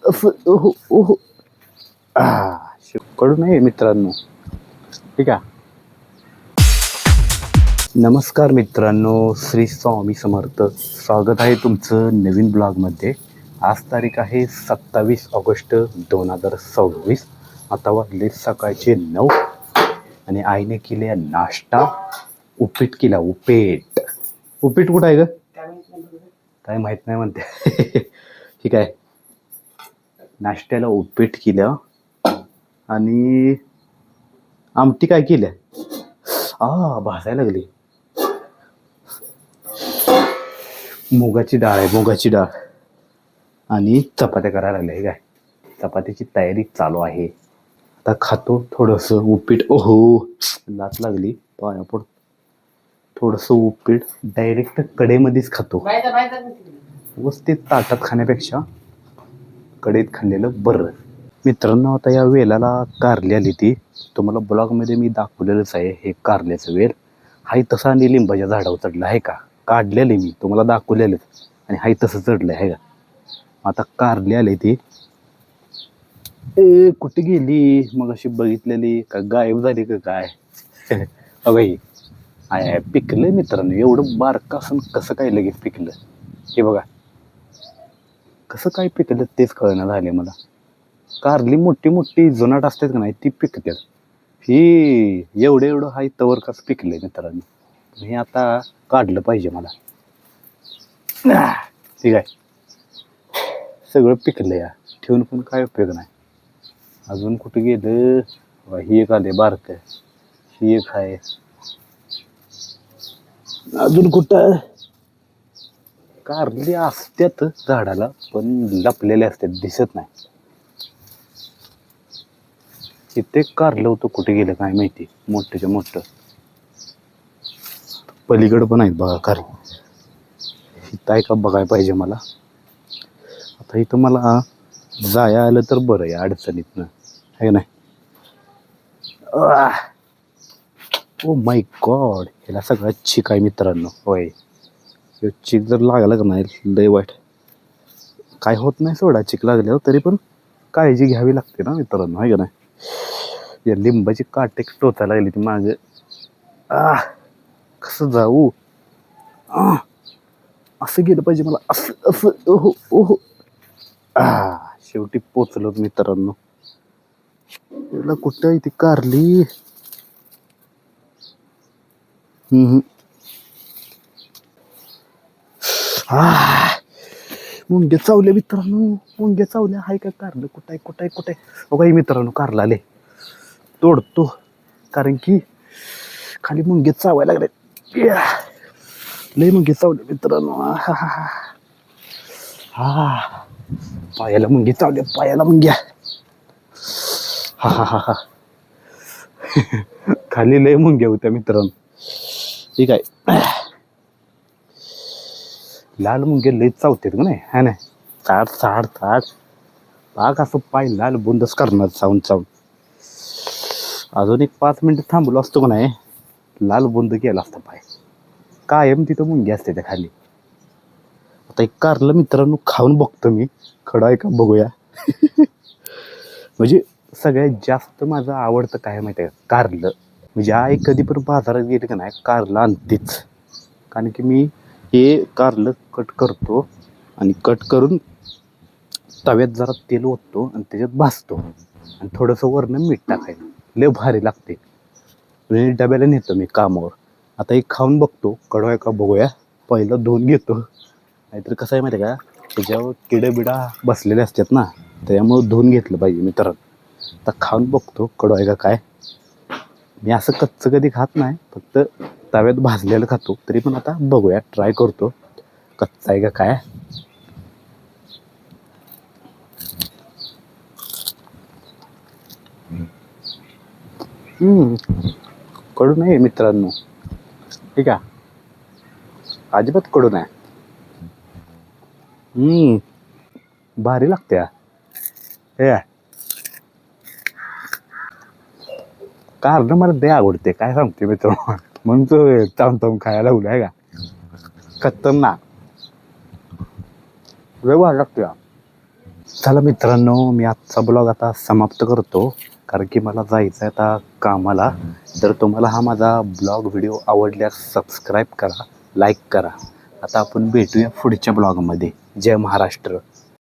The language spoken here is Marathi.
असं ओहो ओहो कळू नये मित्रांनो. ठीक आहे. नमस्कार मित्रांनो, श्री स्वामी समर्थ. स्वागत आहे तुमचं नवीन ब्लॉगमध्ये. आज तारीख आहे 27 ऑगस्ट 2026. आता वाजले सकाळचे 9 आणि आईने केले नाश्ता. उपीट केला. उपीट कुठं आहे ग? काय माहित नाही म्हणते. ठीक आहे. नाश्त्याला उपीट केलं आणि आमटी काय केलं? भाजायला लागली. मुगाची डाळ आहे, मुगाची डाळ. आणि चपात्या करायला लागल्या. काय चपात्याची तयारी चालू आहे. आता खातो थोडंसं उपीट. ओहो, लात लागली पाया पड. थोडंसं उपीट डायरेक्ट कढईमध्येच खातो. व्यवस्थित ताटात खाण्यापेक्षा कढईत खाल्लेलं बरं. मित्रांनो, आता या वेलाला कारली आली. ती तुम्हाला ब्लॉगमध्ये मी दाखवलेलंच आहे. हे कारल्याचं वेल हाय तसं आणि लिंबाच्या झाडावर चढलं आहे का, काढलेले मी तुम्हाला दाखवलेलं आणि हाय तसं चढलं आहे का. आता कारली आली. ती कुठे गेली मग अशी बघितलेली का, गायब झाली का काय? अगं आहे पिकलं मित्रांनो. एवढं बारकं असून कसं काय लगेच पिकलं? हे बघा कसं काय पिकलं तेच कळणं झाले मला. कारली मोठी मोठी जुनाट असतात का नाही, ती पिकतात. ही एवढं हाय तवर कसं पिकलंय मित्रांनो. हे आता काढलं पाहिजे मला. ठीक आहे. सगळं पिकलं या ठेवून पण काय उपयोग नाही. अजून कुठे गेलं? ही एक आले बारक, ही एक आहे. अजून कुठं? कारली असत्यात झाडाला पण लपलेले असतात, दिसत नाही. इथे कारलं होतं, कुठे गेलं काय माहिती. मोठ्याच्या मोठं पलीकडं पण आहेत बघा कारली. इथं आहे का बघायला पाहिजे मला. आता इथं मला जाया आलं तर बरं आहे अडचणीतनं, आहे नाही. ओ माय गॉड, ह्याला सगळा चिक आहे मित्रांनो. होय, चिक जर लागला का नाही लय वाईट. काय होत नाही सोडा चिक लागल्यावर, तरी पण काळजी घ्यावी लागते ना मित्रांनो, आहे का नाही. या लिंबाची काटे टोचायला लागली ती मागे. कसं जाऊ? असं गेलं पाहिजे मला. असं असं ओहो ओहो. शेवटी पोचलो मित्रांनो. याला कुठं आहे ती कारली? मुंग्या चावल्या मित्रांनो, मुंग्या चावल्या. हाय का कारलं? कुठं आहे? बघा मित्रांनो, कारला आले. तोडतो कारण की खाली मुंग्या चावायला लागले. लय मुंग्या चावल्या मित्रांनो. पायाला मुंग्या चावल्या, पायाला मुंग्या. खाली लय मुंग्या होत्या मित्रांनो. ठीक आहे. लाल मुंग्या लय चावतात का नाही, हा नाही. चाड पाक असं पाय लाल बुंदच करणार चावून. अजून एक 5 मिनिटं थांबलो असतो का नाही, लाल बुंद केला असता पाय. कायम तिथं मुंग्या असते त्या खाली. आता एक कारलं मित्रांनो खाऊन बघतो मी, खडं आहे का बघूया. म्हणजे सगळ्यात जास्त माझं आवडतं काय माहिती आहे का, कारलं. म्हणजे आई कधी पण बाजारात गेली का नाही कारलं आणतेच. कारण की मी हे कारलं कट करतो आणि कट करून तव्यात जरा तेल ओततो आणि त्याच्यात भाजतो आणि थोडंसं वरनं मीठ टाकायचं. लय भारी लागते. म्हणजे डब्याला नेतो मी कामावर. आता एक खाऊन बघतो, कडू आहे का बघूया. पहिलं धुवून घेतो, नाहीतर कसं आहे माहिती आहे का, त्याच्यावर किडबिडा बसलेले असतात ना, त्याच्यामुळं धुवून घेतलं पाहिजे मित्रांनो. आता खाऊन बघतो कडू आहे का काय. मी असं कच्चं कधी खात नाही, फक्त तव्यात भाजलेलं खातो. तरी पण आता बघूया, ट्राय करतो कच्चं आहे का काय. कडू नाही मित्रांनो. ठीक आहे, अजिबात कडू नाही. भारी लागते. हे कारलं मला लय आवडते, काय सांगते मित्रांनो. म्हणून तो चावून खायला लागलो आहे का. खतरनाक लय भारी लागते. चला मित्रांनो, मी आजचा ब्लॉग आता समाप्त करतो, कारण की मला जायचं आहे आता कामाला. तर तुम्हाला हा माझा ब्लॉग व्हिडिओ आवडल्यास सबस्क्राईब करा, लाईक करा. आता आपण भेटूया पुढच्या ब्लॉगमध्ये. जय महाराष्ट्र.